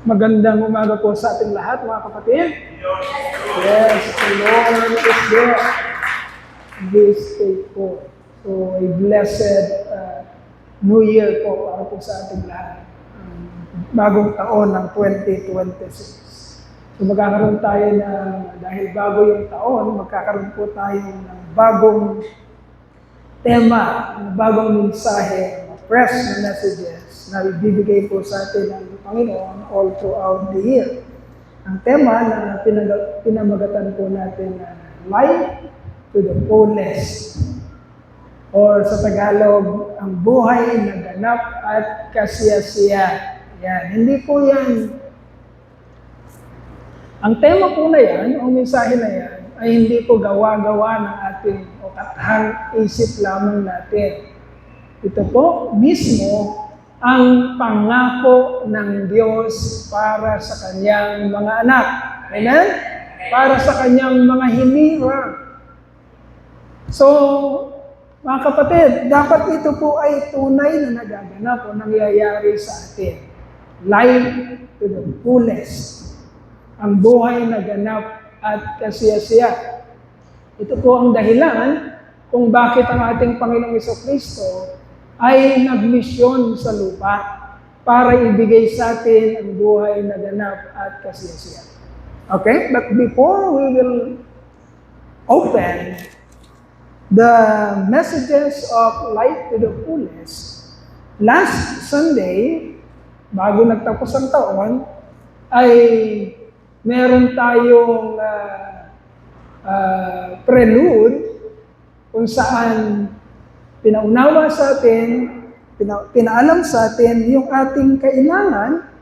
Magandang umaga po sa ating lahat, mga kapatid. Yes, the Lord is there. This day po. So, a blessed New Year po para po sa ating lahat. Bagong taon ng 2026. So, magkakaroon tayo dahil bago yung taon, magkakaroon po tayo ng bagong tema, bagong mensahe, fresh na messages na ibibigay po sa atin ng Panginoon all throughout the year. Ang tema na pinamagatan po natin na life to the fullest. Or sa Tagalog, ang buhay na ganap at kasiyasiya. Yan. Hindi po yan. Ang tema po na yan, o mensahe na yan, ay hindi po gawa-gawa ng ating o katahang isip lamang natin. Ito po mismo ang pangako ng Diyos para sa kanyang mga anak. Amen? Para sa kanyang mga hinirang. So, mga kapatid, dapat ito po ay tunay na nagaganap o nangyayari sa atin. Life to the fullest. Ang buhay na ganap at kasiyasiya. Ito po ang dahilan kung bakit ang ating Panginoong Jesucristo ay nagmisyon sa lupa para ibigay sa atin ang buhay na ganap at kasiyasiya. Okay? But before we will open the messages of life to the fullest, last Sunday, bago nagtapos ang taon, ay meron tayong prelude kung saan pinaunawa sa atin, pinaalam sa atin yung ating kailangan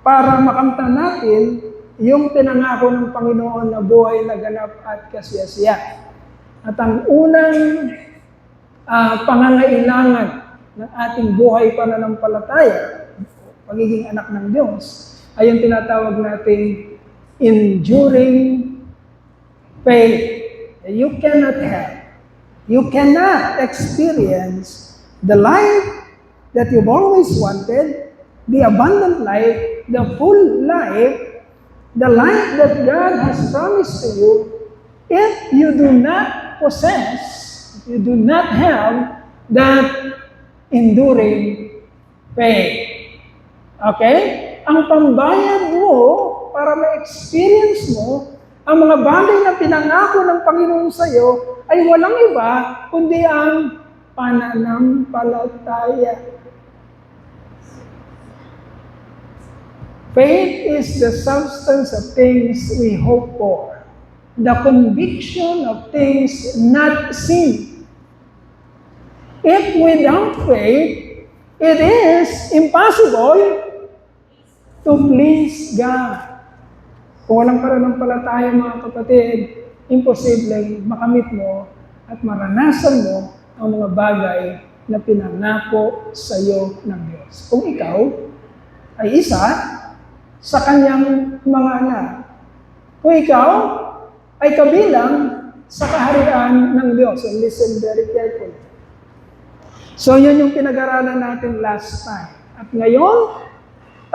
para makamtan natin yung pinangako ng Panginoon na buhay na ganap at kasiyasiya. At ang unang pangangailangan ng ating buhay pananampalataya, pagiging anak ng Diyos, ay yung tinatawag nating enduring faith. You cannot experience the life that you've always wanted, the abundant life, the full life, the life that God has promised to you, if you do not possess, if you do not have that enduring faith. Okay? Ang pambayad mo para ma-experience mo ang mga bagay na pinangako ng Panginoon sa iyo ay walang iba kundi ang pananampalataya. Faith is the substance of things we hope for, the conviction of things not seen. If without faith, it is impossible to please God. Kung walang pananampalataya, mga kapatid, imposibleng makamit mo at maranasan mo ang mga bagay na pinangako sa iyo ng Diyos. Kung ikaw ay isa sa kanyang mga anak. Kung ikaw ay kabilang sa kaharian ng Diyos. And listen very carefully. So yun yung pinag-aralan natin last time. At ngayon,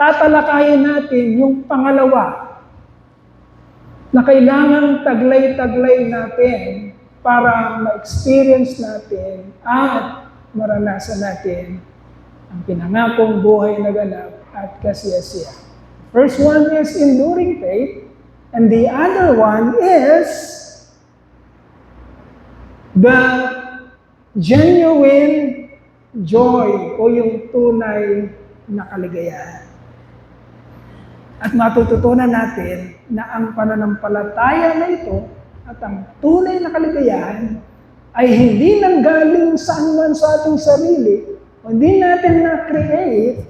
tatalakayin natin yung pangalawa na kailangang taglay-taglay natin para ma-experience natin at maranasan natin ang pinangakong buhay na ganap at kasiyasiya. First one is enduring faith, and the other one is the genuine joy o yung tunay na kaligayahan. At matututunan natin na ang pananampalataya na ito at ang tunay na kaligayahan ay hindi nanggaling saan man sa ating sarili, hindi natin na-create,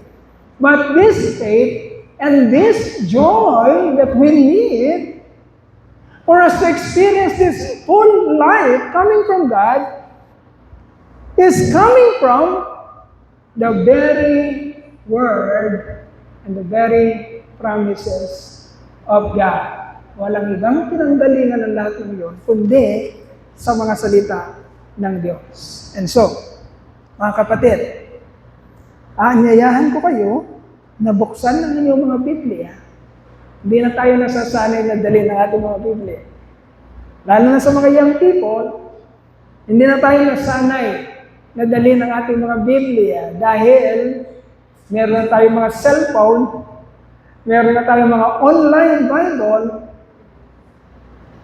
but this faith and this joy that we need for us to experience this full life coming from God is coming from the very Word and the very promises of God. Walang ibang pinanggalingan ng lahat ng iyon, kundi sa mga salita ng Diyos. And so, mga kapatid, aanyayahan ko kayo nabuksan ng inyong mga Biblia, hindi na tayo nasasanay na dalhin ang ating mga Biblia. Lalo na sa mga young people, hindi na tayo nasanay na dalhin ang ating mga Biblia dahil meron na tayong mga cellphone, meron na tayong mga online Bible.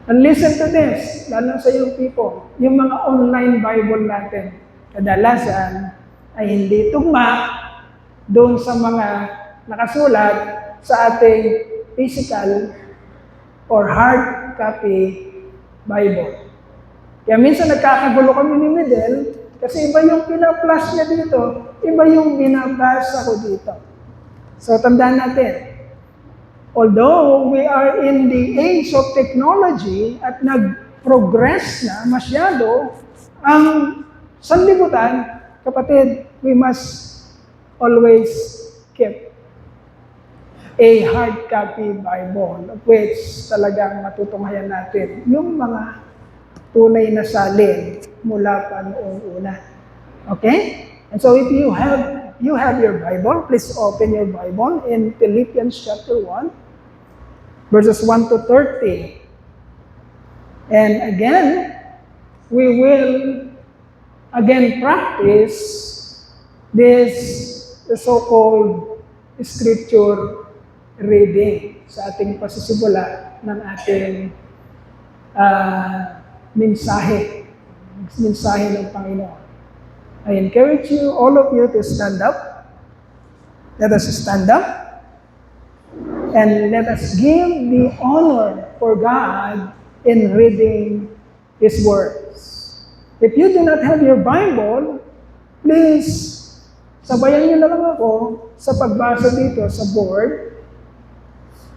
And listen to this, lalo sa young people, yung mga online Bible natin, kadalasan ay hindi tugma doon sa mga nakasulat sa ating physical or hard copy Bible. Kaya minsan nagkakagulo kami ni Midel kasi iba yung pina-flash niya dito, iba yung binabasa ko dito. So tandaan natin, although we are in the age of technology at nag-progress na masyado ang sanlibutan, kapatid, we must always keep a hard copy Bible, of which talagang matutunghayan natin yung mga tunay na salin mula pa noong una. Okay? And so if you have your Bible, please open your Bible in Philippians chapter 1, verses 1 to 30. And again, we will again practice this so-called scripture reading sa ating pasisimula ng ating mensahe ng Panginoon. I encourage you, all of you, to stand up. Let us stand up and let us give the honor for God in reading His words. If you do not have your Bible, please, sabayan niyo na lang ako sa pagbasa dito sa board.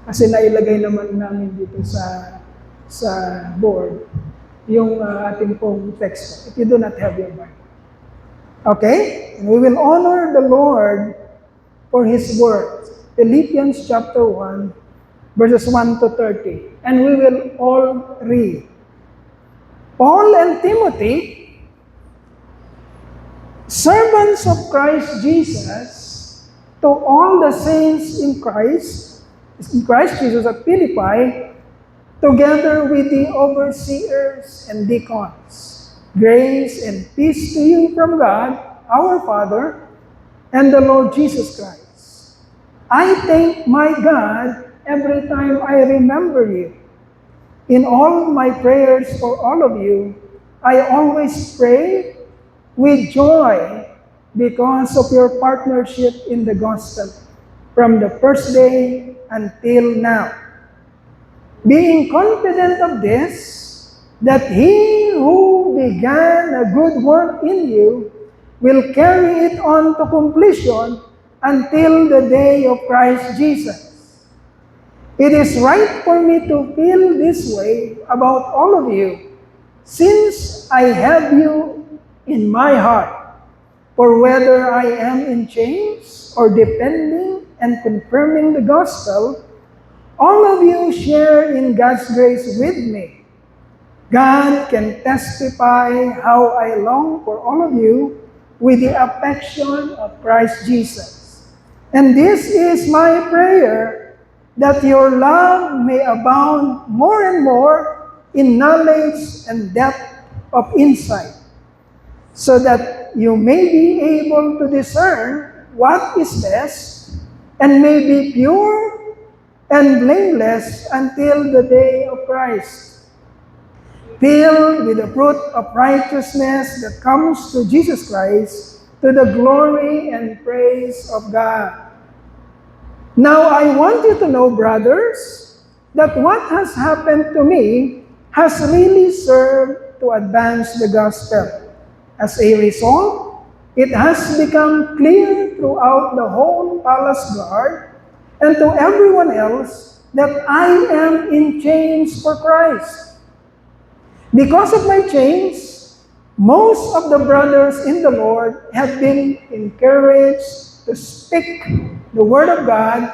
Kasi nailagay naman namin dito sa board yung ating pong text. If you do not have your Bible. Okay? And we will honor the Lord for His word. Philippians chapter 1, verses 1 to 30. And we will all read. Paul and Timothy, servants of Christ Jesus, to all the saints in Christ Jesus at Philippi, together with the overseers and deacons. Grace and peace to you from God, our Father, and the Lord Jesus Christ. I thank my God every time I remember you. In all my prayers for all of you, I always pray with joy because of your partnership in the gospel from the first day until now. Being confident of this, that He who began a good work in you will carry it on to completion until the day of Christ Jesus. It is right for me to feel this way about all of you, since I have you in my heart. For whether I am in chains or defending and confirming the gospel, all of you share in God's grace with me. God can testify how I long for all of you with the affection of Christ Jesus. And this is my prayer, that your love may abound more and more in knowledge and depth of insight, so that you may be able to discern what is best and may be pure and blameless until the day of Christ, filled with the fruit of righteousness that comes to Jesus Christ, to the glory and praise of God. Now I want you to know, brothers, that what has happened to me has really served to advance the gospel. As a result, it has become clear throughout the whole palace guard and to everyone else that I am in chains for Christ. Because of my chains, most of the brothers in the Lord have been encouraged to speak the word of God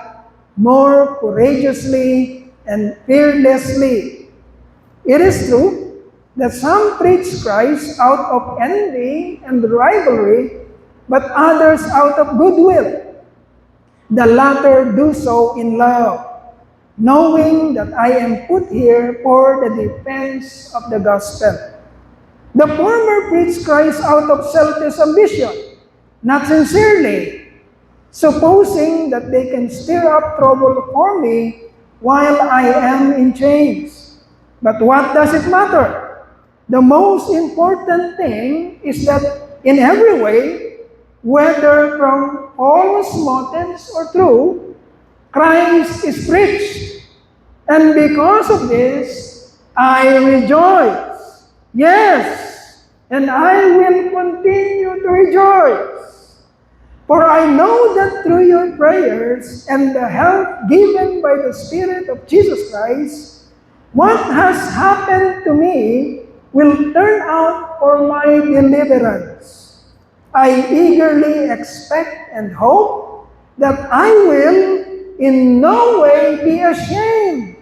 more courageously and fearlessly. It is true that some preach Christ out of envy and rivalry, but others out of goodwill. the latter do so in love, knowing that I am put here for the defense of the gospel. The former preach Christ out of selfish ambition, not sincerely, supposing that they can stir up trouble for me while I am in chains. But what does it matter? The most important thing is that in every way, whether from false motives or true, Christ is preached. And because of this, I rejoice. Yes, and I will continue to rejoice. For I know that through your prayers and the help given by the Spirit of Jesus Christ, what has happened to me will turn out for my deliverance. I eagerly expect and hope that I will in no way be ashamed,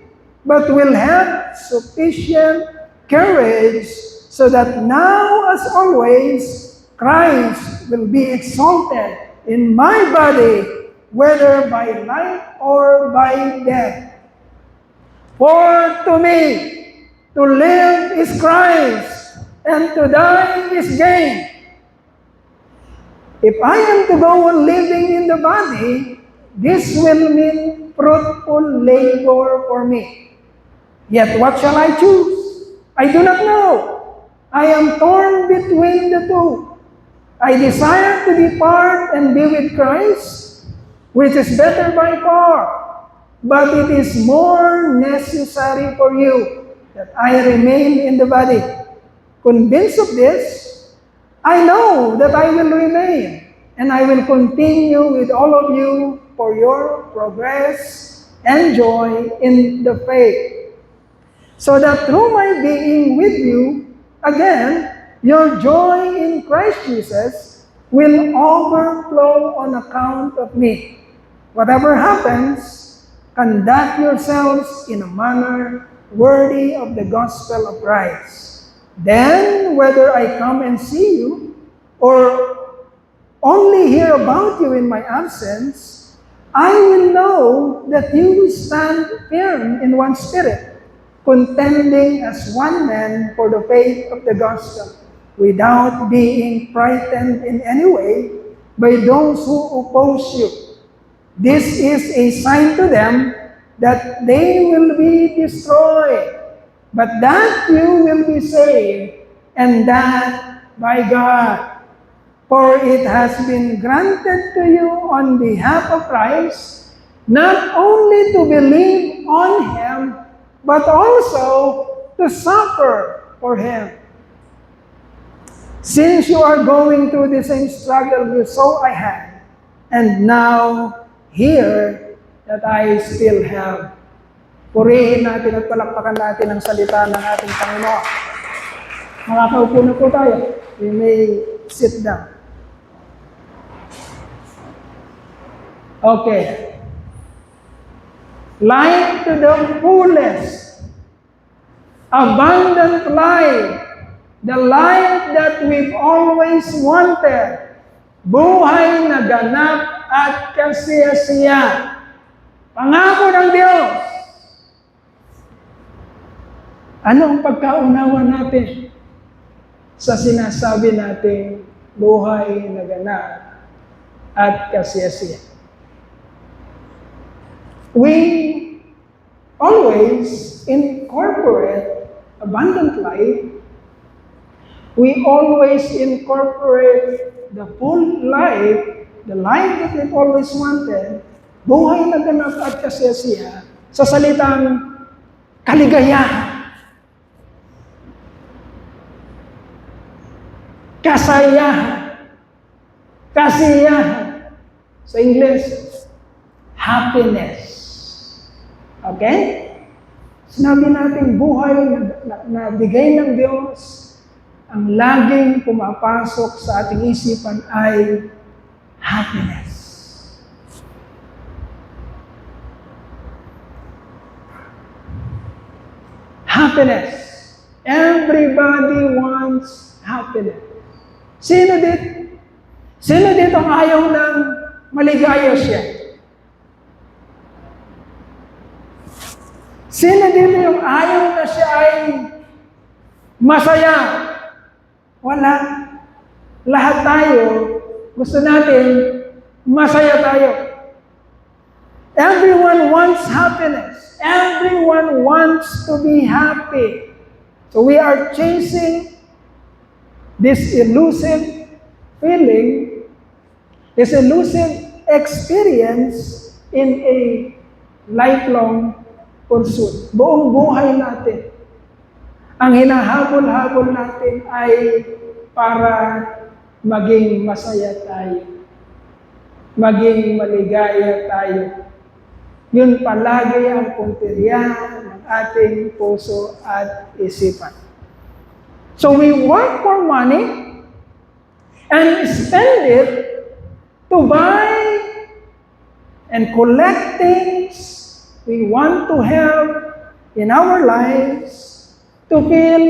but will have sufficient courage so that now as always Christ will be exalted in my body, whether by life or by death. For to me, to live is Christ, and to die is gain. If I am to go on living in the body, this will mean fruitful labor for me. Yet what shall I choose? I do not know. I am torn between the two. I desire to depart and be with Christ, which is better by far. But it is more necessary for you that I remain in the body. Convinced of this, I know that I will remain, and I will continue with all of you for your progress and joy in the faith, so that through my being with you, again, your joy in Christ Jesus will overflow on account of me. Whatever happens, conduct yourselves in a manner worthy of the gospel of Christ. Then, whether I come and see you, or only hear about you in my absence, I will know that you will stand firm in one spirit, contending as one man for the faith of the gospel, without being frightened in any way by those who oppose you. This is a sign to them that they will be destroyed, but that you will be saved, and that by God. For it has been granted to you on behalf of Christ, not only to believe on Him, but also to suffer for Him. Since you are going through the same struggle you saw I had, and now here that I still have. Purihin natin at palakpakan natin ang salita ng ating Panginoon. Makakaupo na po tayo. We may sit down. Okay. Life to the fullest. Abundant life. The life that we've always wanted. Buhay na ganap at kasiyasiya. Pangako ng Diyos. Ano ang pagkaunawa natin sa sinasabi nating buhay na ganap at kasiyasiya? We always incorporate abundant life. We always incorporate the full life, the life that we've always wanted, buhay na ganap at kasiyasiya, sa salitang kaligayahan, kasayahan, kasiyahan. Sa English, happiness. Okay? Sinabi natin buhay na bigay ng Diyos, ang laging pumapasok sa ating isipan ay happiness. Happiness. Everybody wants happiness. Sino dito ang ayaw ng maligaya siya? Sino dito yung ayaw na siya ay masaya? Wala. Lahat tayo, gusto natin masaya tayo. Everyone wants happiness. Everyone wants to be happy. So we are chasing this elusive feeling, this elusive experience in a lifelong pursuit. Buong buhay natin, ang hinahabol-habol natin ay para maging masaya tayo, maging maligaya tayo. Yun palagi ang punteriya ng ating puso at isipan. So we work for money and spend it to buy and collect things we want to have in our lives to feel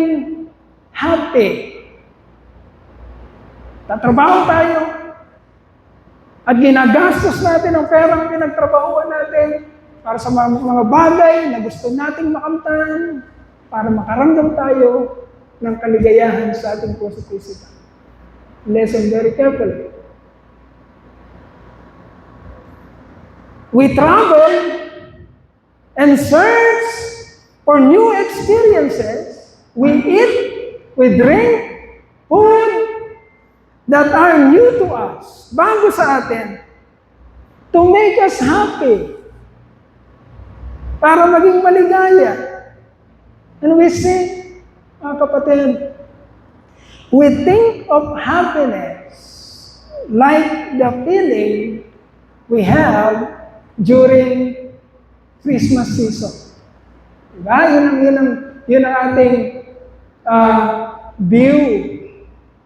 happy. Tatrabaho tayo at ginagastos natin ang perang pinagtrabahuan natin para sa mga bagay na gusto nating makamtan, para makaramdam tayo ng kaligayahan sa ating puso at isipan. Listen very carefully. We travel and search for new experiences. We eat, we drink, food that are new to us, bago sa atin, to make us happy, para maging maligaya. And we say, mga kapatid, we think of happiness like the feeling we have during Christmas season. Diba? Yun ang ating view.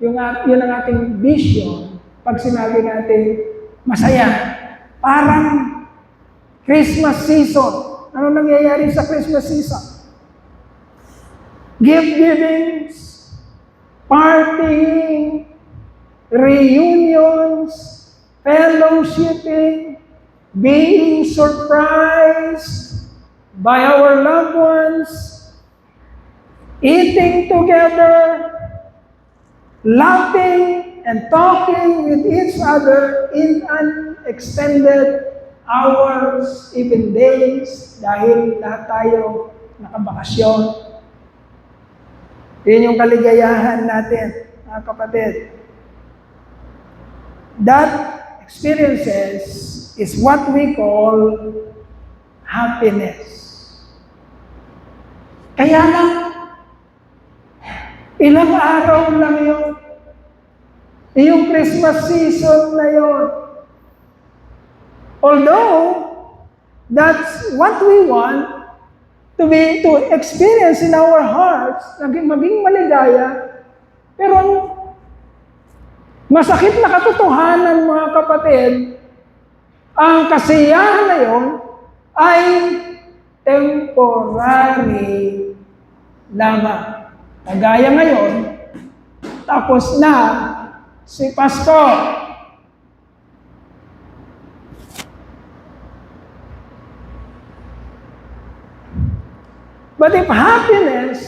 Yun ang ating vision pag sinabi natin masaya. Parang Christmas season. Ano nangyayari sa Christmas season? Gift-givings, partying, reunions, fellowshipping, being surprised by our loved ones, eating together, laughing and talking with each other in an extended hours, even days, dahil lahat tayo nakabakasyon. Yun yung kaligayahan natin, mga kapatid. That experiences is what we call happiness. Kaya lang, ilang araw lang yun. Yung Christmas season na yun. Although, that's what we want to experience in our hearts, maging maligaya, pero masakit na katotohanan, mga kapatid, ang kasiyahan na yun ay temporary lamang. Kagaya ngayon, tapos na si Pasko. But if happiness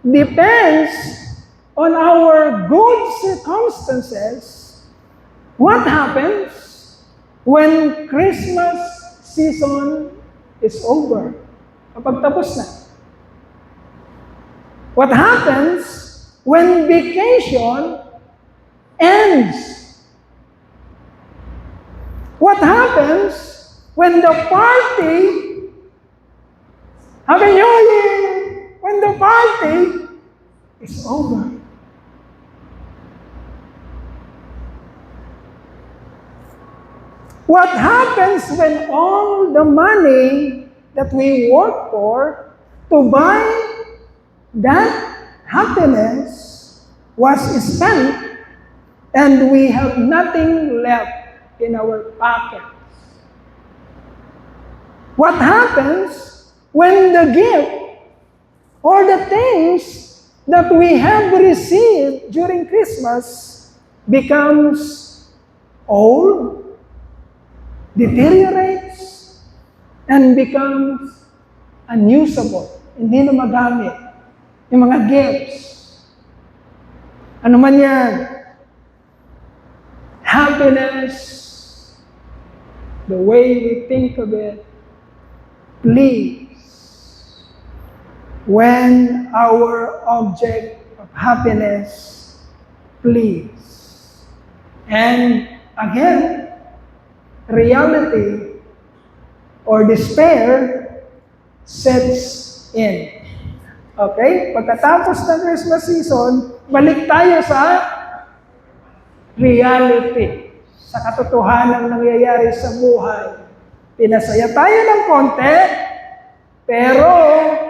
depends on our good circumstances, what happens when Christmas season is over? Kapag tapos na. What happens when vacation ends? What happens when the party, Happy New Year, when the party is over? What happens when all the money that we work for to buy that happiness was spent and we have nothing left in our pockets? What happens when the gift or the things that we have received during Christmas becomes old, deteriorates, and becomes unusable, hindi na magamit. Yung mga gifts. Ano man yan. Happiness, the way we think of it, please, when our object of happiness, please. And again, reality or despair sets in. Okay? Pagkatapos ng Christmas season, balik tayo sa reality, sa katotohanan ng nangyayari sa buhay. Pinasaya tayo ng konti, pero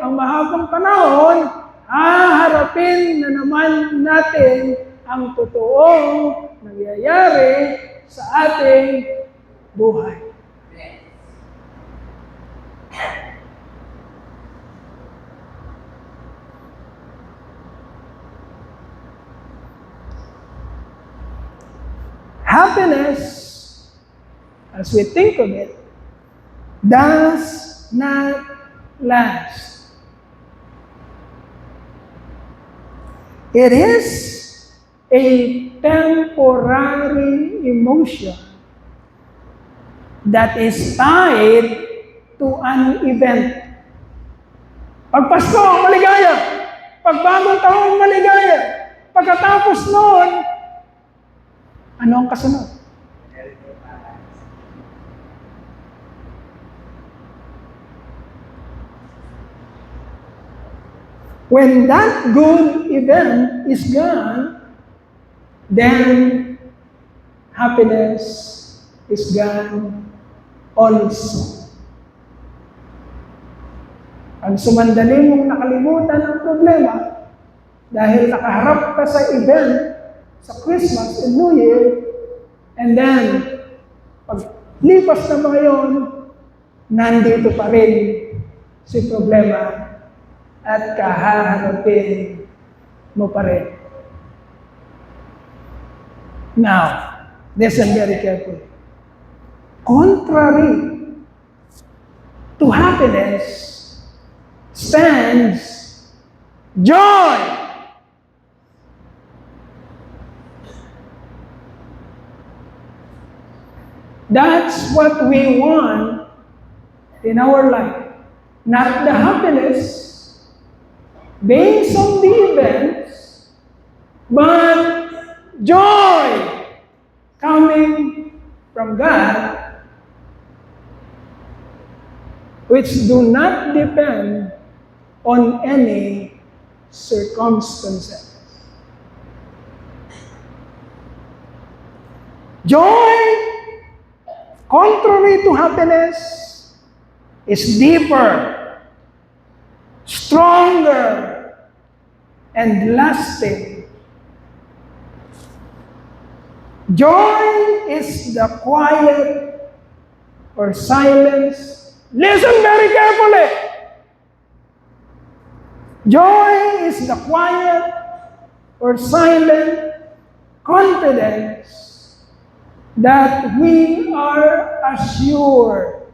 ang mahabang panahon, haharapin na naman natin ang totoong nangyayari sa ating buhay. Happiness, as we think of it, does not last. It is a temporary emotion that is tied to an event. Pag Pasko, maligaya. Pag bagong taon, maligaya. Pagkatapos noon, ano ang kasunod? When that good event is gone, then happiness is gone also. Pag sumandali mong nakalimutan ang problema, dahil nakaharap ka sa event, sa Christmas and New Year, and then, pag lipas na mga yun, nandito pa rin si problema at kahaharapin mo pa rin. Now, listen very carefully. Contrary to happiness stands joy. That's what we want in our life. Not the happiness based on the events, but joy coming from God, which do not depend on any circumstances. Joy, contrary to happiness, is deeper, stronger, and lasting. Joy is the quiet or silence. Listen very carefully. Joy is the quiet or silent confidence that we are assured,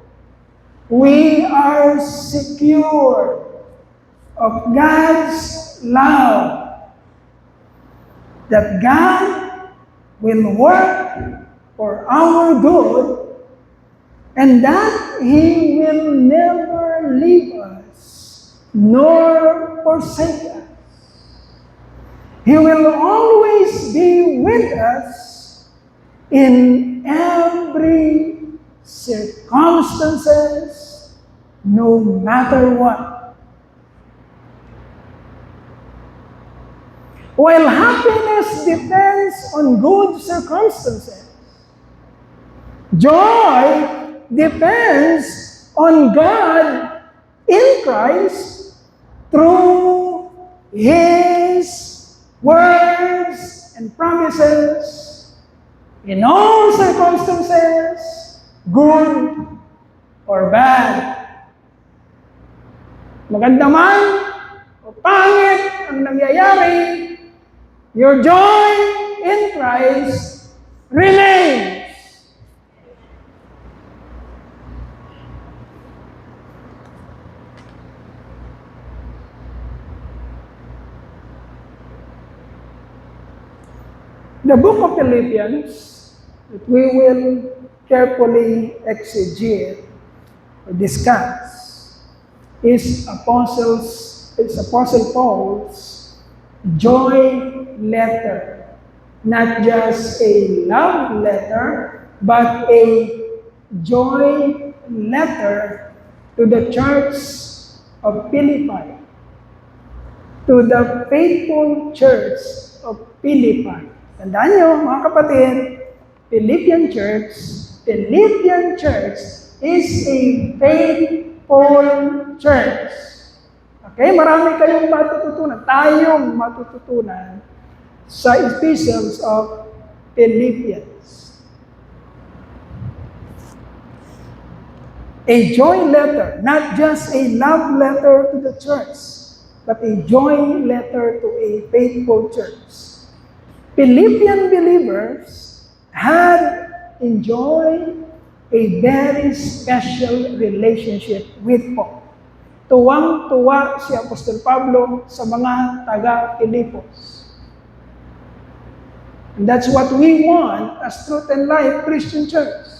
we are secure of God's love, that God will work for our good, and that He will never leave us nor forsake us. He will always be with us in every circumstances, no matter what. While happiness depends on good circumstances, joy depends on God in Christ through His words and promises in all circumstances, good or bad. Maganda man o pangit ang nangyayari, your joy in Christ remains. The book of Philippians, that we will carefully exegete or discuss, is Apostle Paul's joy letter. Not just a love letter, but a joy letter to the church of Philippi, to the faithful church of Philippi. Tandaan nyo, mga kapatid, Philippian Church is a faithful church. Okay, marami kayong tayong matututunan sa epistles of Philippians. A joy letter, not just a love letter to the church, but a joy letter to a faithful church. Philippian believers had enjoyed a very special relationship with Paul. Tuwang-tuwa si Apostol Pablo sa mga taga-Filipos. And that's what we want as Truth and Life Christian Church.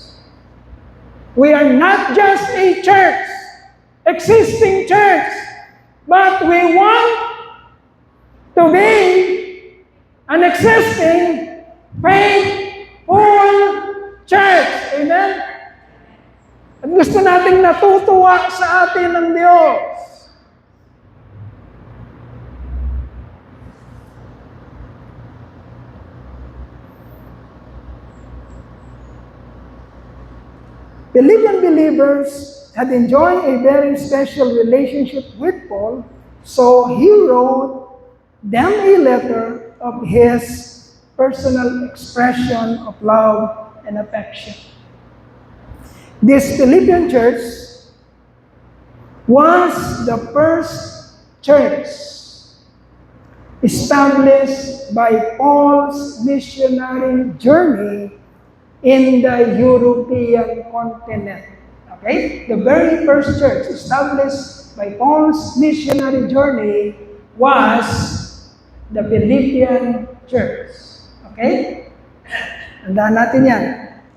We are not just a church, existing church, but we want to be an existing, faithful church. Amen? At gusto nating natutuwa sa atin ng Diyos. Philippian believers had enjoyed a very special relationship with Paul, so he wrote them a letter of his personal expression of love and affection. This Philippian church was the first church established by Paul's missionary journey in the European continent. Okay? The very first church established by Paul's missionary journey was the Philippian church. Okay? Tandaan natin yan.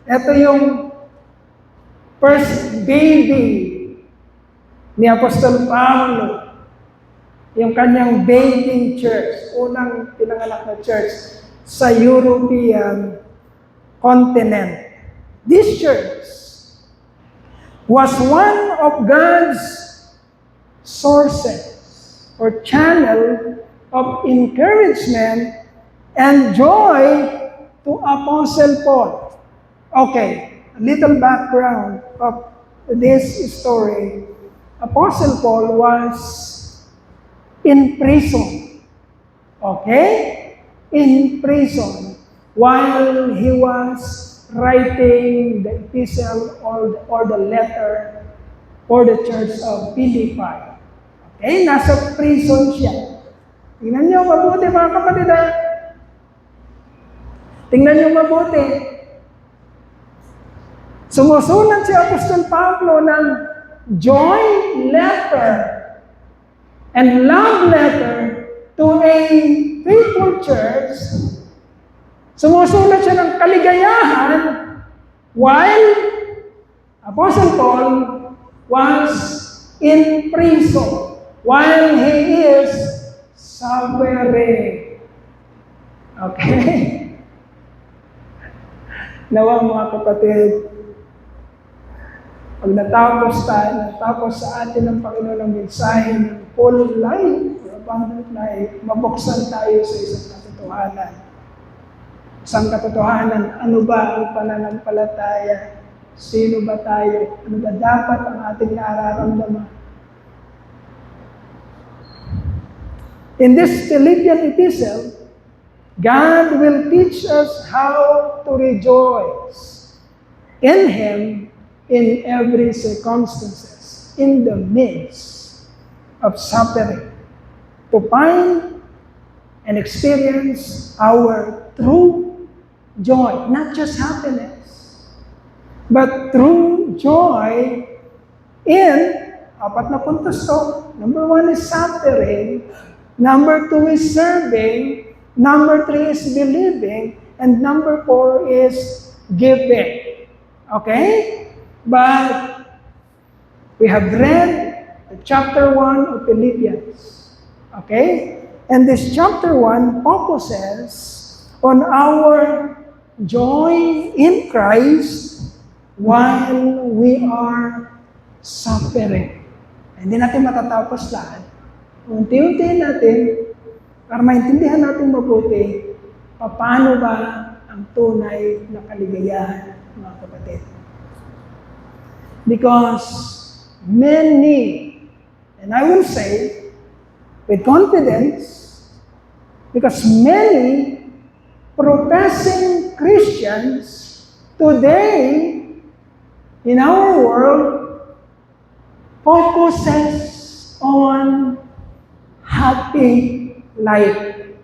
Ito yung first baby ni Apostol Pablo. Yung kanyang babying church. Unang pinanganak na church sa European continent. This church was one of God's sources or channel of encouragement and joy to Apostle Paul. Okay, a little background of this story. Apostle Paul was in prison. Okay? In prison. While he was writing the epistle or the letter for the church of Philippi. Okay, nasa prison siya. Tingnan niyo mabuti mga kapatid. Tingnan niyo mabuti. Sumusulat si Apostol Pablo ng joy letter and love letter to a faithful church. Sumusulat siya ng kaligayahan while Apostle Paul was in prison, while he is suffering. Okay? Nawa mga kapatid, pag natapos sa atin ng Panginoon ang mensahe ng full life, abundant life, mabuksan tayo sa isang katotohanan. Isang katotohanan, ano ba ang pananampalataya? Sino ba tayo? Ano ba dapat ang ating nararamdaman? In this Philippian epistle, God will teach us how to rejoice in Him in every circumstances, in the midst of suffering, to find and experience our true joy, not just happiness, but true joy in, apat na puntos to. Number 1 is suffering, number 2 is serving, number 3 is believing, And number 4 is giving. Okay? But we have read chapter 1 of Philippians. Okay? And this chapter 1 focuses on our joy in Christ while we are suffering. Hindi natin matatapos lahat. Unti-unti natin para maintindihan natin mabuti paano ba ang tunay na kaligayahan, mga kapatid. Because many, and I will say with confidence, because many professing Christians today in our world focuses on happy life.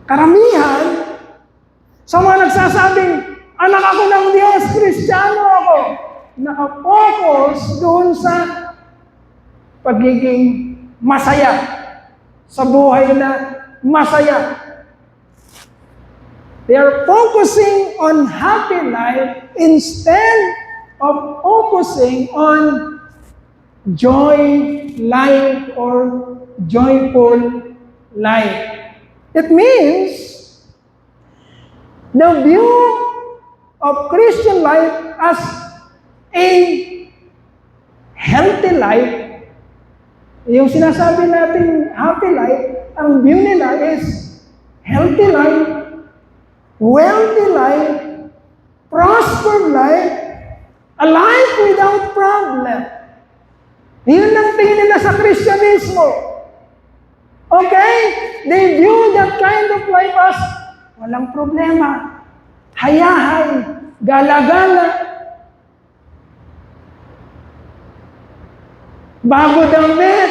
Karamihan sa mga nagsasabing, anak ako ng Diyos, Kristiyano ako, nakapokus doon sa pagiging masaya, sa buhay na masaya. They are focusing on happy life instead of focusing on joy life or joyful life. It means the view of Christian life as a healthy life. Yung sinasabi natin happy life, ang view nila is healthy life, wealthy life, prospered life, a life without problem. Yun ang tingin nila sa Kristyanismo. Okay? They view that kind of life as walang problema, hayahay, gala-gala, bago damit,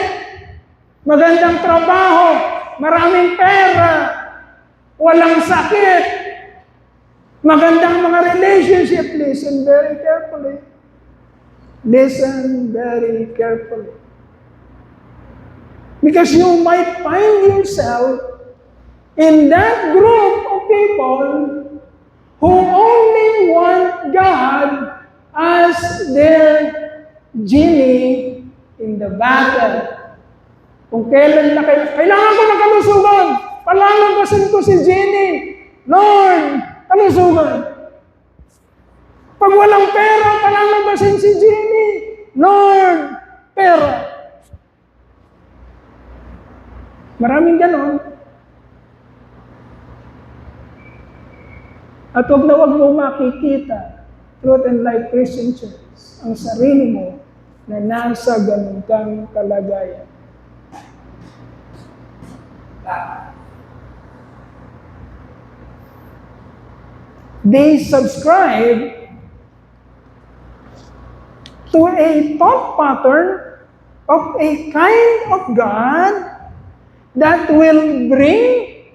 magandang trabaho, maraming pera, walang sakit, magandang mga relationship. Listen very carefully. Listen very carefully. Because you might find yourself in that group of people who only want God as their genie in the battle. Kung kailan na kailangan ko ng kalusugan, palalagasin ko si genie. Lord, kalusugan. Pag walang pera, palalagasin si genie. Lord, pera. Maraming ganon. At huwag mo makikita, Truth and Life Christian Church, ang sarili mo na nasa ganun kang kalagayan. They subscribe to a thought pattern of a kind of God that will bring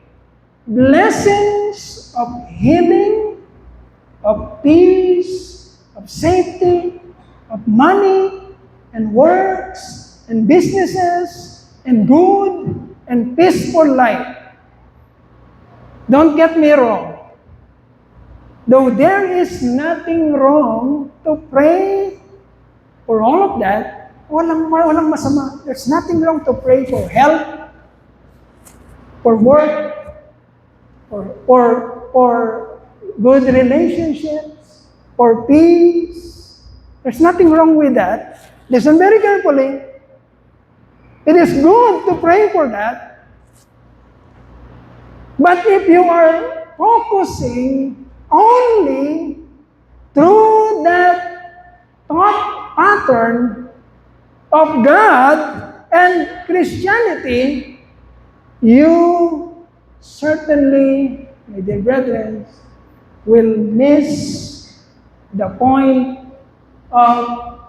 blessings of healing, of peace, of safety, of money, and works, and businesses, and good, and peaceful life. Don't get me wrong. Though there is nothing wrong to pray for all of that, walang masama. There's nothing wrong to pray for health, for work, for good relationships, for peace. There's nothing wrong with that. Listen very carefully. It is good to pray for that. But if you are focusing only through that thought pattern of God and Christianity, you certainly, my dear brethren, will miss the point of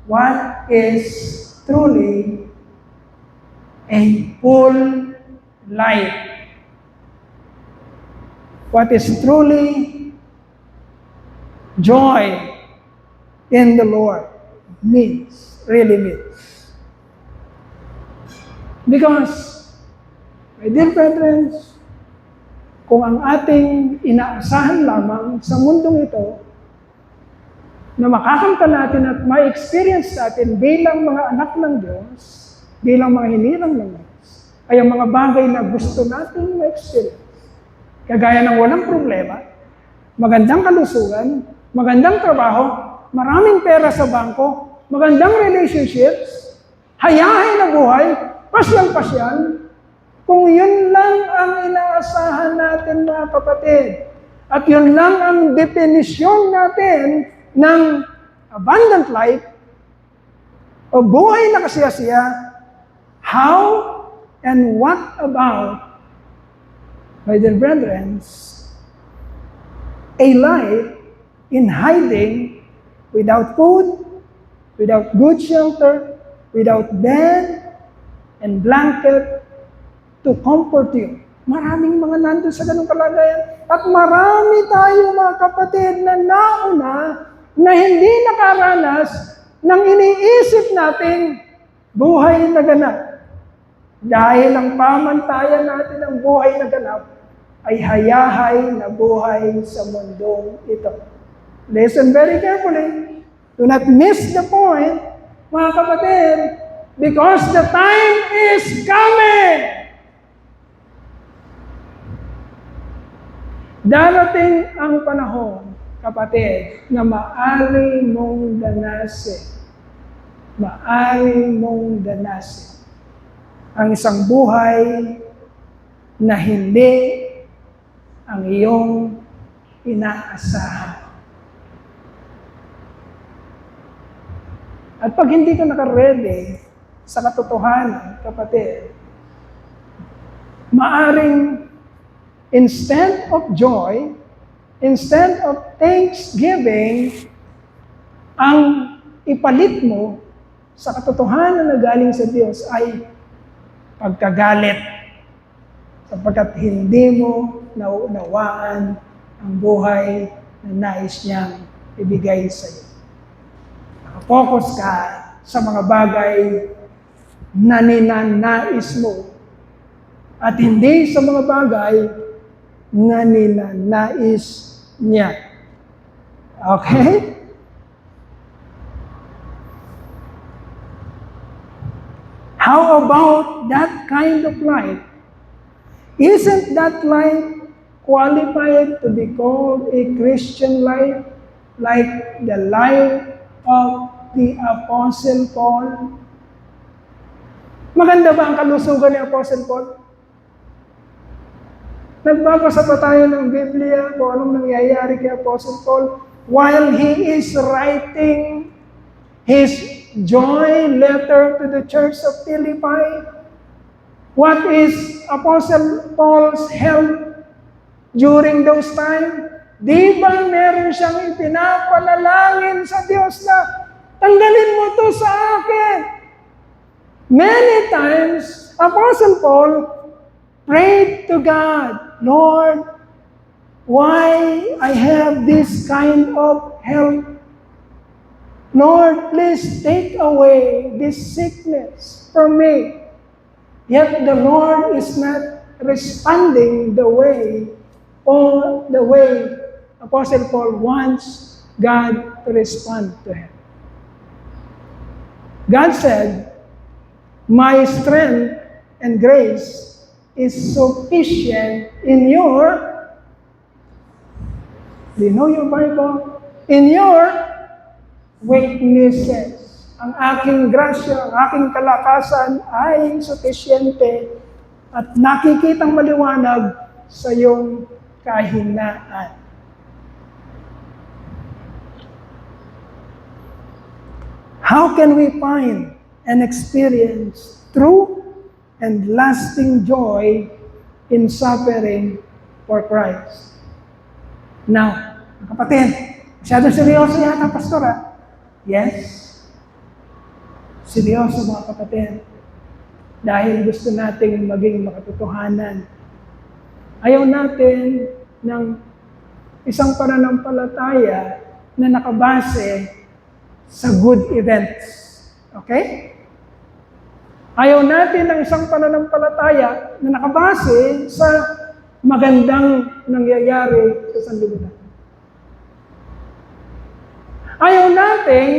what is truly a full life. What is truly joy in the Lord really means. Because, my dear brethren, kung ang ating inaasahan lamang sa mundong ito, na makakamta natin at ma-experience natin bilang mga anak ng Diyos, bilang mga hinirang ng Diyos, ay ang mga bagay na gusto natin ma-experience. Kagaya ng walang problema, magandang kalusugan, magandang trabaho, maraming pera sa bangko, magandang relationships, hayahay na buhay, pasyal-pasyal, kung yun lang ang inaasahan natin mga kapatid, at yun lang ang definisyon natin ng abundant life, o buhay na kasiyasiya, how and what about, my dear brethren, a life in hiding without food, without good shelter, without bed and blanket to comfort you. Maraming mga nandun sa ganung kalagayan. At marami tayo mga kapatid na nauna na hindi nakaranas ng iniisip nating buhay na ganap. Dahil ang pamantayan natin ng buhay na ganap ay hayahay na buhay sa mundong ito. Listen very carefully. Do not miss the point, mga kapatid, because the time is coming. Darating ang panahon, kapatid, na maaari mong danasin ang isang buhay na hindi ang iyong inaasahan. At pag hindi ka naka-ready sa katotohanan, kapatid, maaring instead of joy, instead of thanksgiving, ang ipalit mo sa katotohanan na galing sa Diyos ay pagkagalit, sapagkat hindi mo nauunawaan ang buhay na nais niyang ibigay sa iyo. Focus ka sa mga bagay na ninanais mo at hindi sa mga bagay na ninanais niya. Okay? How about that kind of life? Isn't that life qualified to be called a Christian life, like the life of the Apostle Paul? Maganda ba ang kalusugan ni Apostle Paul? Nagbabasa pa tayo ng Biblia kung anong nangyayari kay Apostle Paul while he is writing his joy letter to the church of Philippi. What is Apostle Paul's health during those times? Di ba meron siyang ipinapanalangin sa Diyos na tanggalin mo to sa akin? Many times, Apostle Paul prayed to God, Lord, why I have this kind of health? Lord, please take away this sickness from me. Yet the Lord is not responding the way Apostle Paul wants God to respond to him. God said, my strength and grace is sufficient in your, do you know your Bible? In your weaknesses. Ang aking grasya, ang aking kalakasan ay sufisyente at nakikitang maliwanag sa iyong kahinaan. How can we find and experience true and lasting joy in suffering for Christ? Now, kapatid, masyadong seryoso yata, Pastor, ha? Yes. Seryoso, mga kapatid. Dahil gusto nating maging makatotohanan. Ayaw natin ng isang pananampalataya na nakabase sa good events. Okay? Ayaw natin ng isang pananampalataya na nakabase sa magandang nangyayari sa sanlibutan. Ayaw nating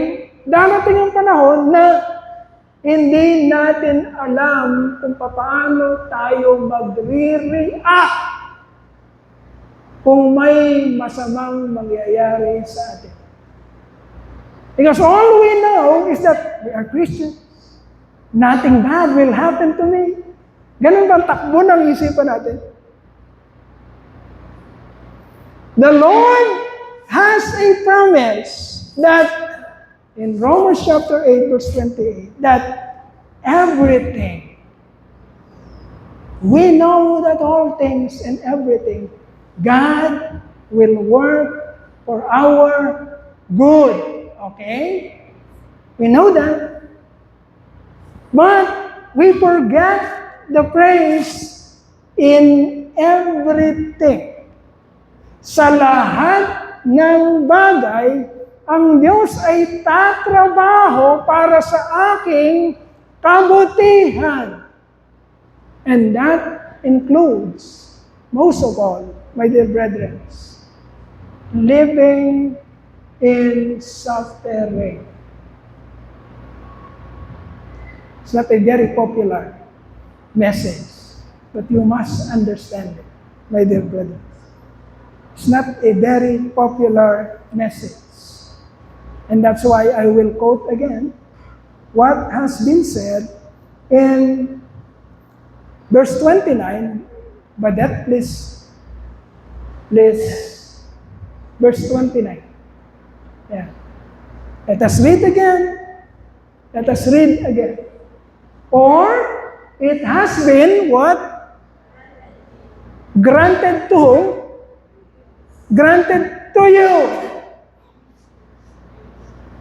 darating ang panahon na hindi natin alam kung paano tayo magre-react kung may masamang mangyayari sa atin. Because all we know is that we are Christians. Nothing bad will happen to me. Ganun ba ang takbo ng isipan natin? The Lord has a promise that in Romans chapter 8 verse 28, that everything, we know that all things and everything, God will work for our good. Okay? We know that. But we forget the praise in everything. Sa lahat ng bagay, ang Diyos ay tatrabaho para sa aking kabutihan. And that includes, most of all, my dear brethren, living in suffering. It's not a very popular message, but you must understand it, my dear brethren. It's not a very popular message. And that's why I will quote again what has been said in verse 29. But that, please, verse 29. Yeah. Let us read again. Let us read again. Or it has been what? Granted to whom? Granted to you.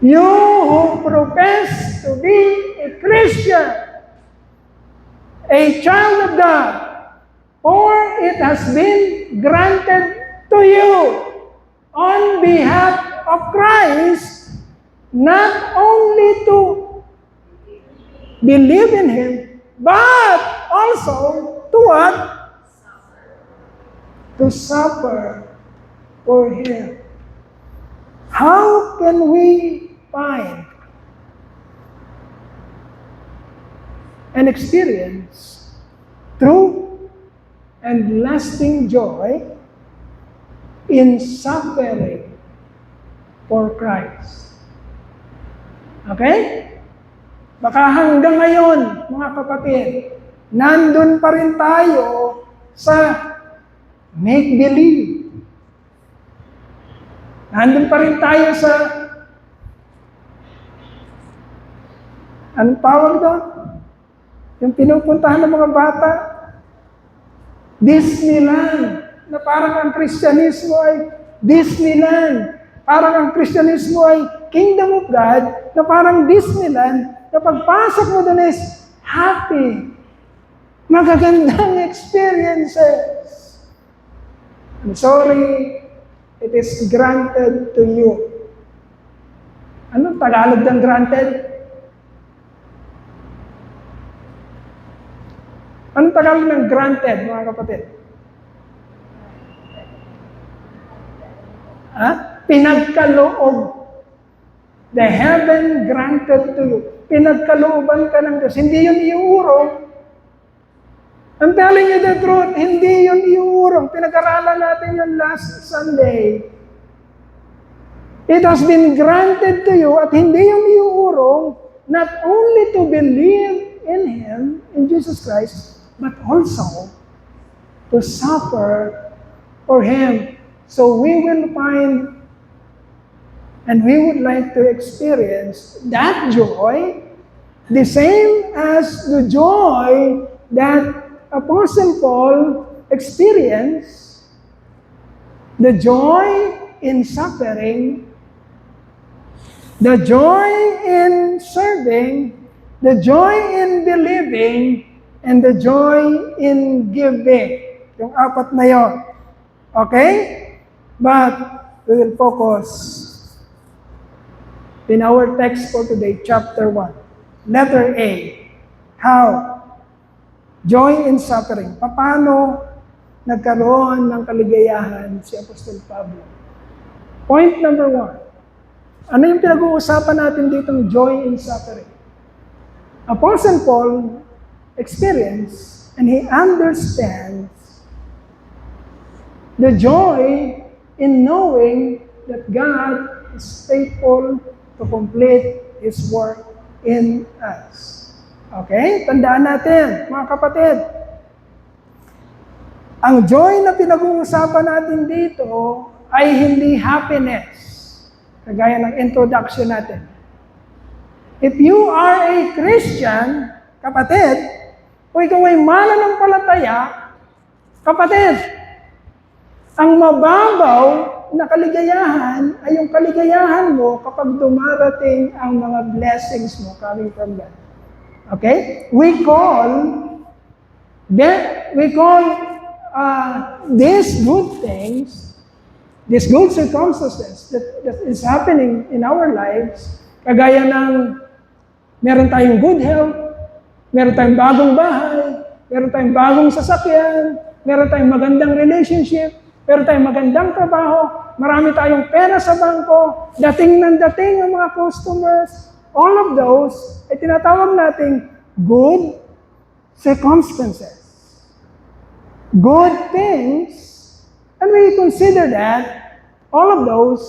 You who profess to be a Christian, a child of God, or it has been granted to you on behalf of Christ, not only to believe in Him, but also to what? To suffer for Him. How can we find and experience true and lasting joy in suffering for Christ? Okay? Baka hanggang ngayon, mga kapatid, nandun pa rin tayo sa make-believe. Nandun pa rin tayo sa, anong tawag doon? Yung pinupuntahan ng mga bata, Disneyland, na parang ang Kristyanismo ay Disneyland. Parang ang Kristyanismo ay Kingdom of God, na parang Disneyland, na pagpasok mo doon is happy. Magagandang experiences. I'm sorry, it is granted to you. Anong Tagalog ng granted? Anong Tagalog ng granted, mga kapatid? Pinagkaloob. The heaven granted to you. Pinagkalooban ka ng Diyos. Hindi yun iuurong. I'm telling you the truth, hindi yun iuurong. Pinag-aralan natin yun last Sunday. It has been granted to you at hindi yun iuurong not only to believe in Him, in Jesus Christ, but also to suffer for Him. So we will find and we would like to experience that joy, the same as the joy that Apostle Paul experienced, the joy in suffering, the joy in serving, the joy in believing, and the joy in giving. Yung apat na yon. Okay? But we will focus in our text for today, chapter 1. Letter A. How? Joy in suffering. Paano nagkaroon ng kaligayahan si Apostol Pablo. Point number 1. Ano yung pinag-uusapan natin dito ng joy in suffering? Apostle Paul experienced and he understands the joy in knowing that God is faithful to complete His work in us. Okay? Tandaan natin, mga kapatid. Ang joy na pinag-uusapan natin dito ay hindi happiness. Kagaya ng introduction natin. If you are a Christian, kapatid, o ikaw ay mananampalataya, kapatid, ang mababaw na kaligayahan ay yung kaligayahan mo kapag dumarating ang mga blessings mo coming from God. Okay? We call these good things, these good circumstances that is happening in our lives, kagaya ng meron tayong good health, meron tayong bagong bahay, meron tayong bagong sasakyan, meron tayong magandang relationship, meron tayong magandang trabaho, marami tayong pera sa bangko, dating ng dating ang mga customers, all of those ay tinatawag nating good circumstances. Good things, and we consider that all of those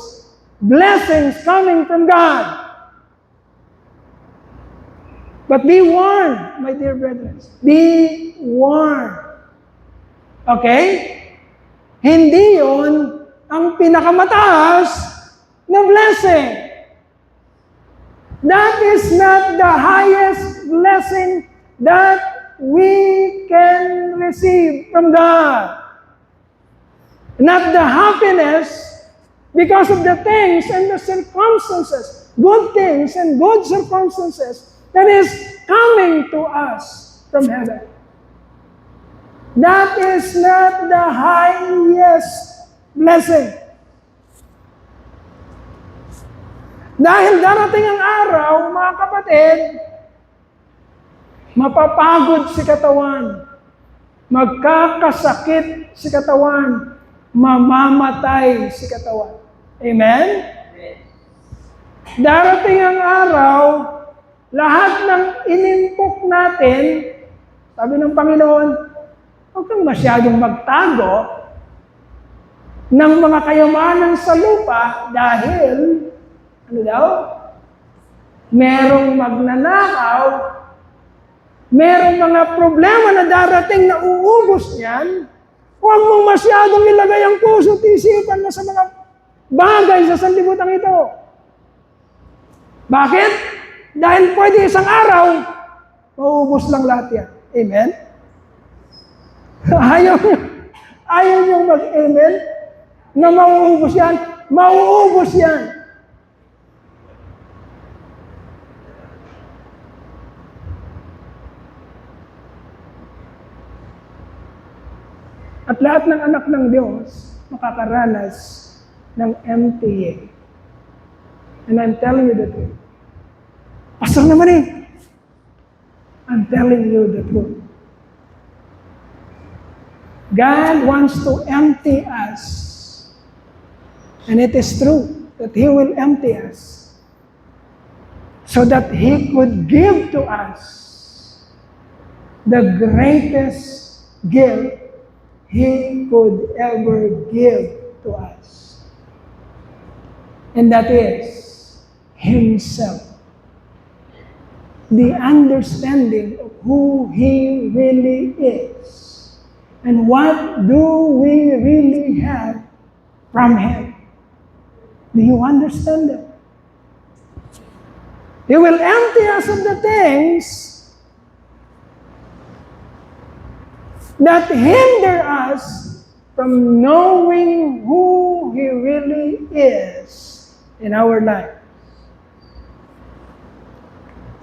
blessings coming from God. But be warned, my dear brethren. Be warned. Okay? Hindi yun ang pinakamataas na blessing. That is not the highest blessing that we can receive from God. Not the happiness because of the things and the circumstances, good things and good circumstances that is coming to us from heaven. That is not the highest blessing. Dahil darating ang araw, mga kapatid, mapapagod si katawan, magkakasakit si katawan, mamamatay si katawan. Amen? Darating ang araw, lahat ng inimpok natin, sabi ng Panginoon, huwag kang masyadong magtago ng mga kayamanan sa lupa dahil, ano daw? Merong magnanakaw, merong mga problema na darating na uubos niyan, huwag mong masyadong ilagay ang puso at isipan na sa mga bagay sa sanlibutan ito. Bakit? Dahil pwede isang araw, mauubos lang lahat yan. Amen? Ayaw niyong mag-amen na mauubos yan. Mauubos yan. At lahat ng anak ng Diyos makakaranas ng emptying. And I'm telling you the truth. Pastor naman eh. I'm telling you the truth. God wants to empty us. And it is true that He will empty us so that He could give to us the greatest gift He could ever give to us. And that is Himself. The understanding of who He really is. And what do we really have from Him? Do you understand that? He will empty us of the things that hinder us from knowing who He really is in our life.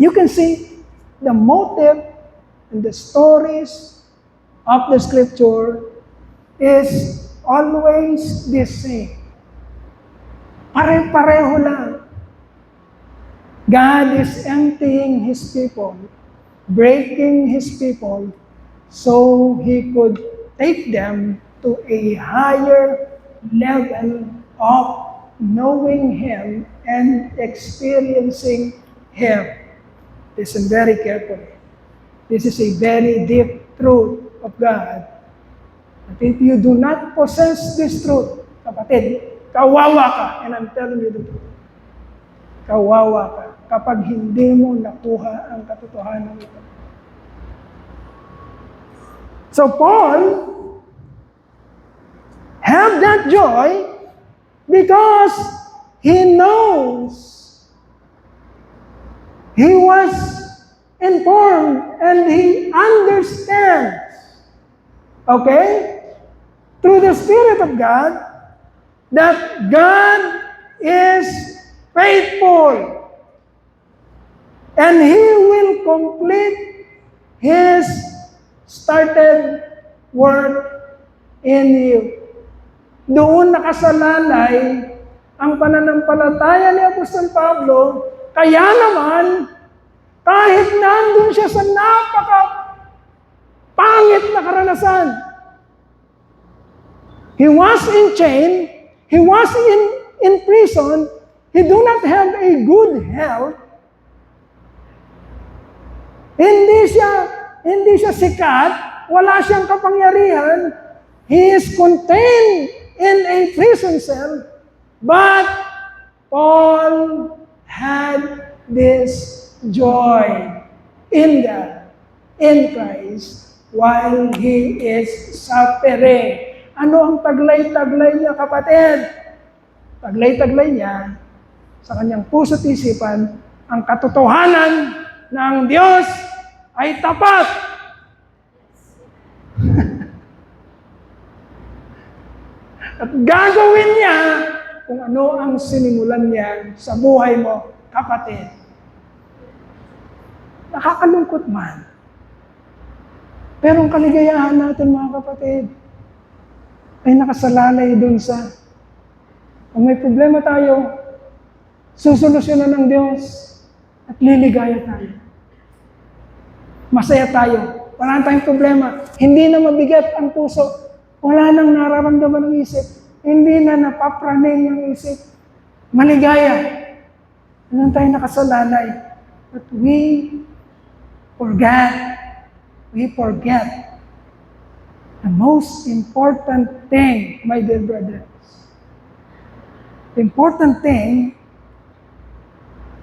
You can see the motive and the stories of the Scripture is always the same. Pare-pareho lang. God is emptying His people, breaking His people, so He could take them to a higher level of knowing Him and experiencing Him. Listen very carefully. This is a very deep truth of God. But if you do not possess this truth, kapatid, kawawa ka. And I'm telling you the truth. Kawawa ka kapag hindi mo nakuha ang katotohanan ito. So Paul have that joy because he knows, he was informed, and he understands, okay, through the Spirit of God, that God is faithful, and He will complete His started work in you. Doon nakasalalay ang pananampalataya ni Apostol Pablo, kaya naman, kahit nandun siya sa pangit na karanasan, he was in chain, he was in prison, he do not have a good health, hindi siya sikat, wala siyang kapangyarihan, he is contained in a prison cell, but Paul had this joy in God, in Christ, while he is suffering. Ano ang taglay-taglay niya, kapatid? Taglay-taglay niya sa kanyang puso't isipan ang katotohanan na ang Diyos ay tapat. At gagawin niya kung ano ang sinimulan niya sa buhay mo, kapatid. Nakakalungkot man. Pero ang kaligayahan natin, mga kapatid, ay nakasalalay dun sa kung may problema tayo, susolusyonan ng Diyos at liligaya tayo. Masaya tayo. Wala tayong problema. Hindi na mabigat ang puso. Wala nang nararamdaman ng isip. Hindi na napapraning ang isip. Maligaya. Ano tayo nakasalalay? But we forget the most important thing, my dear brothers. The important thing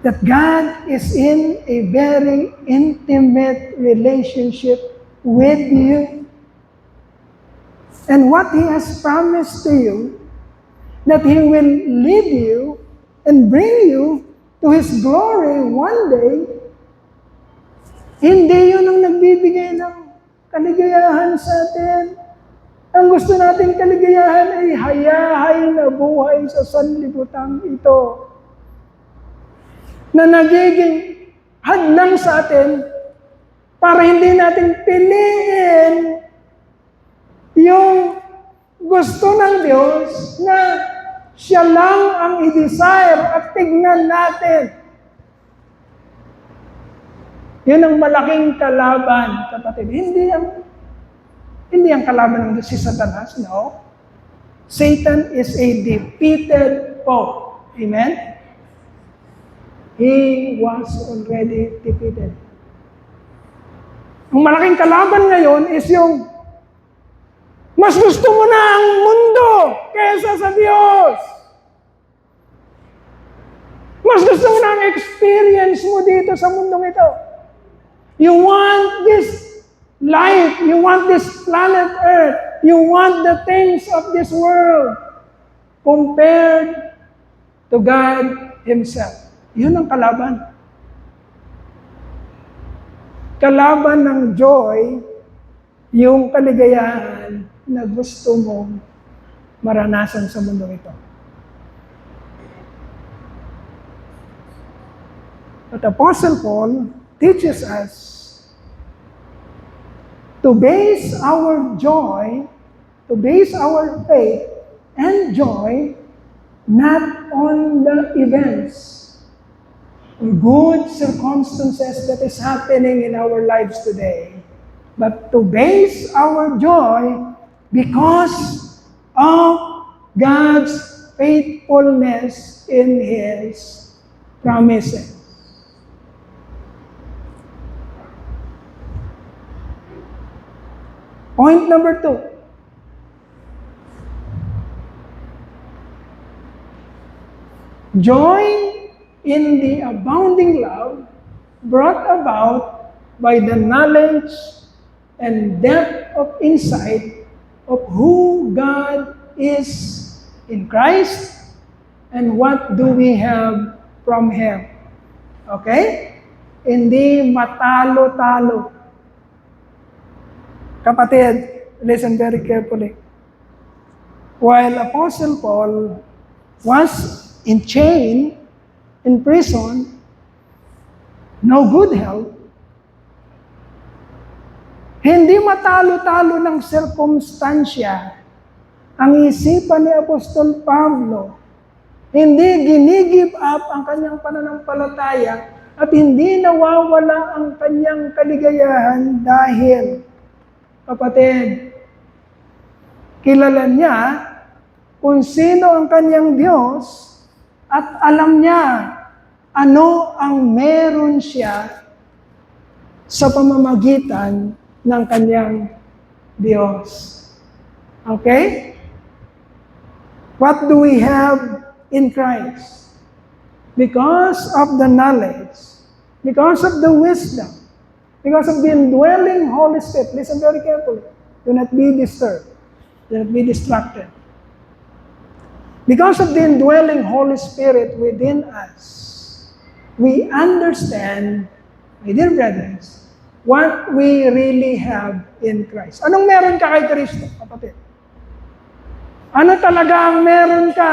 that God is in a very intimate relationship with you. And what He has promised to you, that He will lead you and bring you to His glory one day, hindi yun ang nagbibigay ng kaligayahan sa atin. Ang gusto nating kaligayahan ay hayahay na buhay sa sanlibutan ito, na nagiging hadlang sa atin para hindi natin piliin yung gusto ng Diyos na Siya lang ang i-desire at tignan natin. Yun ang malaking kalaban, kapatid. Hindi ang kalaban ng si Satanas, no. Satan is a defeated foe. Amen? He was already defeated. Ang malaking kalaban ngayon is yung mas gusto mo na ang mundo kaysa sa Diyos. Mas gusto mo na ang experience mo dito sa mundong ito. You want this life, you want this planet Earth, you want the things of this world compared to God Himself. Yun ang kalaban. Kalaban ng joy, yung kaligayahan na gusto mong maranasan sa mundo ito. But Apostle Paul teaches us to base our joy, to base our faith and joy not on the events or good circumstances that is happening in our lives today, but to base our joy because of God's faithfulness in His promises. Point number 2. Joy in the abounding love brought about by the knowledge and depth of insight of who God is in Christ and what do we have from Him. Okay? Hindi matalo-talo. Kapatid, listen very carefully. While Apostle Paul was in chain, in prison, no good health, hindi matalo-talo ng sirkumstansya ang isipan ni Apostol Pablo. Hindi ginigive up ang kanyang pananampalataya at hindi nawawala ang kanyang kaligayahan dahil, kapatid, kilala niya kung sino ang kanyang Diyos at alam niya ano ang meron siya sa pamamagitan ng kanyang Diyos. Okay? What do we have in Christ? Because of the knowledge, because of the wisdom, because of the indwelling Holy Spirit. Listen very carefully. Do not be disturbed. Do not be distracted. Because of the indwelling Holy Spirit within us, we understand, my dear brethren, what we really have in Christ. Anong meron ka kay Kristo, kapatid? Ano talaga ang meron ka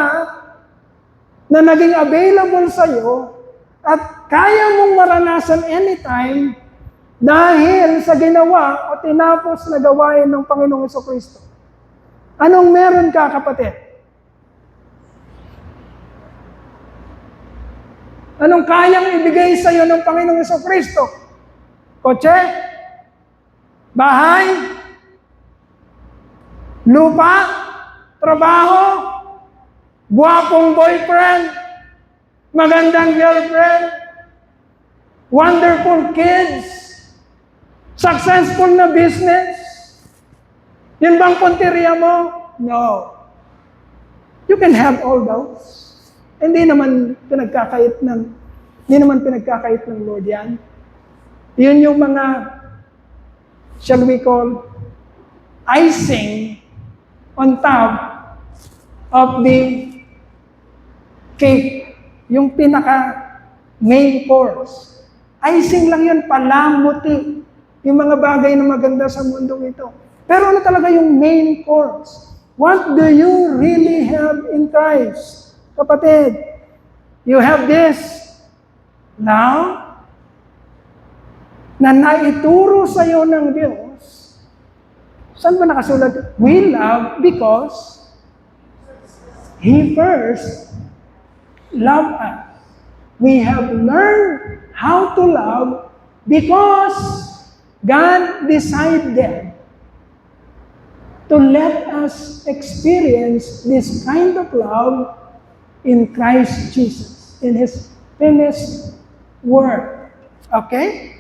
na naging available sa'yo at kaya mong maranasan anytime dahil sa ginawa o tinapos na gawain ng Panginoong Jesucristo? Anong meron ka, kapatid? Anong kayang ibigay sa'yo ng Panginoong Jesucristo? Kotse? Bahay? Lupa? Trabaho? Guwapong boyfriend? Magandang girlfriend? Wonderful kids? Successful na business? Yun bang punteriya mo? No. You can have all those. Hindi naman pinagkakait ng Lord yan. Yun yung mga, shall we call, icing on top of the cake. Yung pinaka main course. Icing lang yun, palamuti. Yung mga bagay na maganda sa mundong ito. Pero ano talaga yung main course? What do you really have in Christ? Kapatid, you have this now na naituro sa iyo ng Diyos. Saan ba nakasulat? We love because He first loved us. We have learned how to love because God decided to let us experience this kind of love in Christ Jesus, in His finished work. Okay?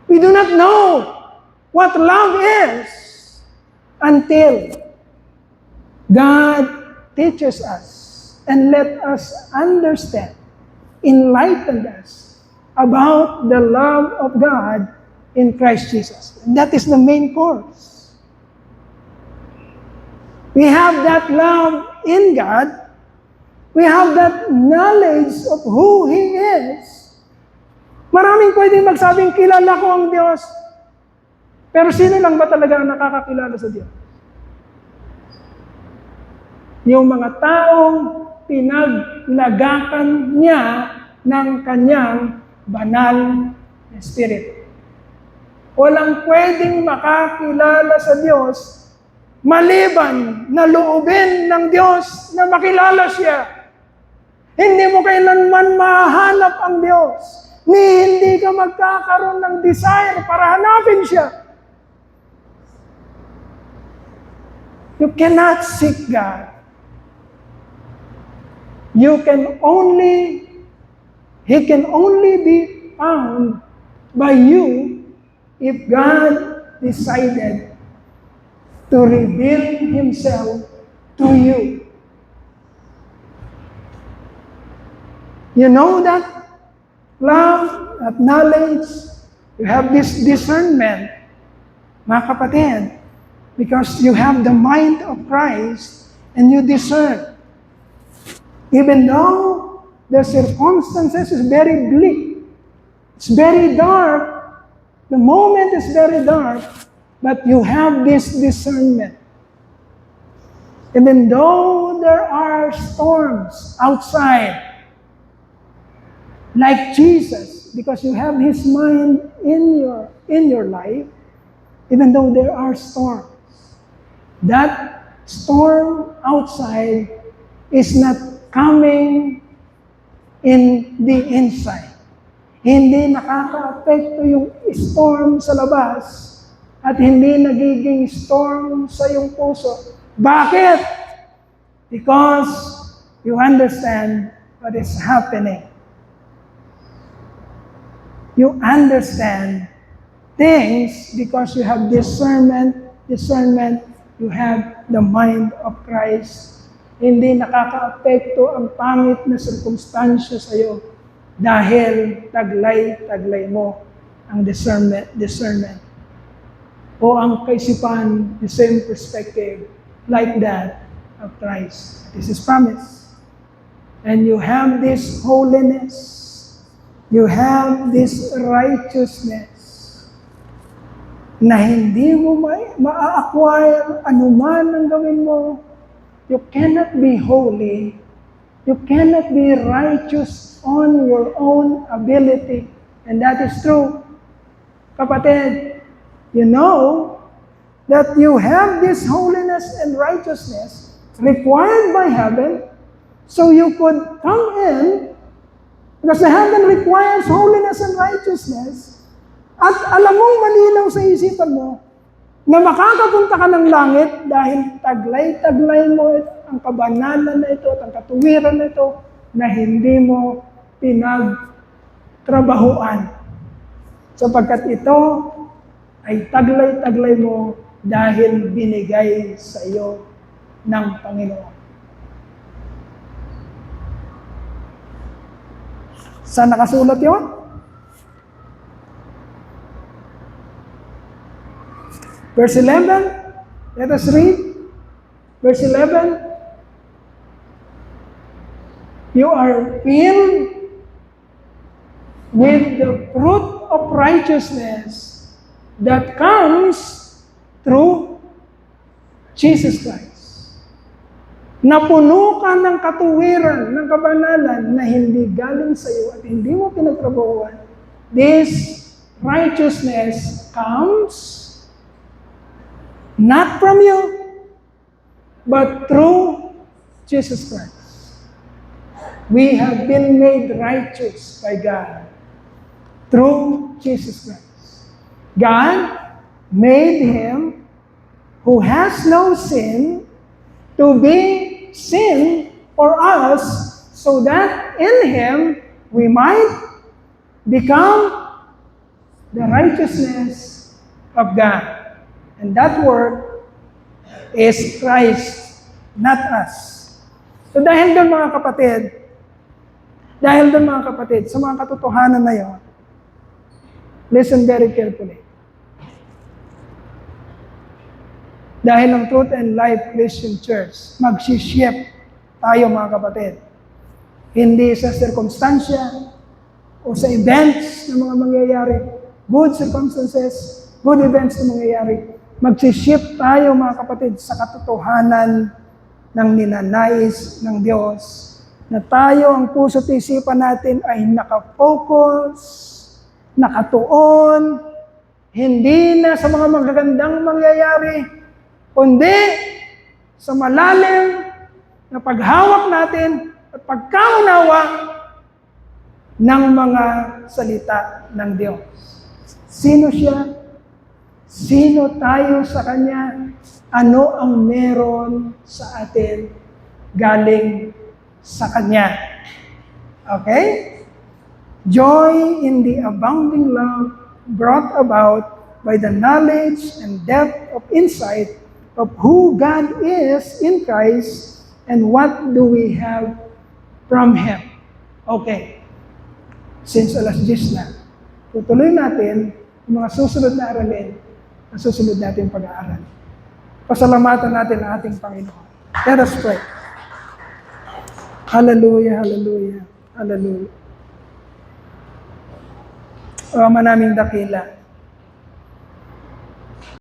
We do not know what love is until God teaches us and let us understand, enlighten us about the love of God in Christ Jesus. And that is the main course. We have that love in God. We have that knowledge of who He is. Maraming pwedeng magsabing, kilala ko ang Diyos. Pero sino lang ba talaga ang nakakakilala sa Diyos? Yung mga taong pinaglagakan niya ng kanyang banal na Espiritu. Walang pwedeng makakilala sa Diyos maliban na loobin ng Diyos na makilala siya. Hindi mo kailanman mahanap ang Diyos, ni hindi ka magkakaroon ng desire para hanapin siya. You cannot seek God. He can only be found by you if God decided to reveal Himself to you. You know that love, that knowledge, you have this discernment, mga kapatid, because you have the mind of Christ and you discern. Even though the circumstances is very bleak, it's very dark, the moment is very dark, but you have this discernment. Even though there are storms outside, like Jesus, because you have His mind in your life, even though there are storms, that storm outside is not coming in the inside. Hindi nakaka-apekto yung storm sa labas at hindi nagiging storm sa iyong puso. Bakit? Because you understand what is happening. You understand things because you have discernment, you have the mind of Christ. Hindi nakaka-apekto ang pangit na sirkumstansya sa iyo dahil taglay mo ang discernment. O ang kaisipan, the same perspective, like that of Christ. This is promise. And you have this holiness. You have this righteousness na hindi mo ma-acquire anuman ang gawin mo. You cannot be holy. You cannot be righteous on your own ability. And that is true. Kapatid, you know that you have this holiness and righteousness required by heaven so you could come in because the heaven requires holiness and righteousness. At alam mong malinaw sa isipan mo na makakapunta ka ng langit dahil taglay mo ang kabanalan na ito at ang katuwiran na ito na hindi mo pinagtrabahuan. Sapagkat ito ay taglay mo dahil binigay sa iyo ng Panginoon. Saan nakasulat yun? Verse 11, let us read. Verse 11, you are filled with the fruit of righteousness that comes through Jesus Christ. Napuno ka ng katuwiran, ng kabanalan na hindi galing sa iyo at hindi mo pinagtrabahuan. This righteousness comes not from you, but through Jesus Christ. We have been made righteous by God through Jesus Christ. God made Him who has no sin to be sin for us so that in Him we might become the righteousness of God. And that word is Christ, not us. So dahil doon mga kapatid, sa mga katotohanan na yon, listen very carefully. Dahil ang Truth and Life Christian Church, mag-shift tayo mga kapatid. Hindi sa circumstansya o sa events na mga mangyayari, good circumstances, good events na mangyayari, mag-shift tayo mga kapatid sa katotohanan ng ninanais ng Diyos na tayo, ang puso't isipan natin ay nakafocus, nakatuon, hindi na sa mga magagandang mangyayari, kundi sa malalim na paghawak natin at pagkaunawa ng mga salita ng Diyos. Sino siya? Sino tayo sa Kanya? ano ang meron sa atin galing sa Kanya. Okay? Joy in the abounding love brought about by the knowledge and depth of insight of who God is in Christ and what do we have from Him. Okay. Since alas 10 na, tutuloy natin yung mga susunod na aralin na susunod natin pag-aaral. Pasalamatan natin ang ating Panginoon. Let us pray. Hallelujah, hallelujah, hallelujah. O Ama naming dakila,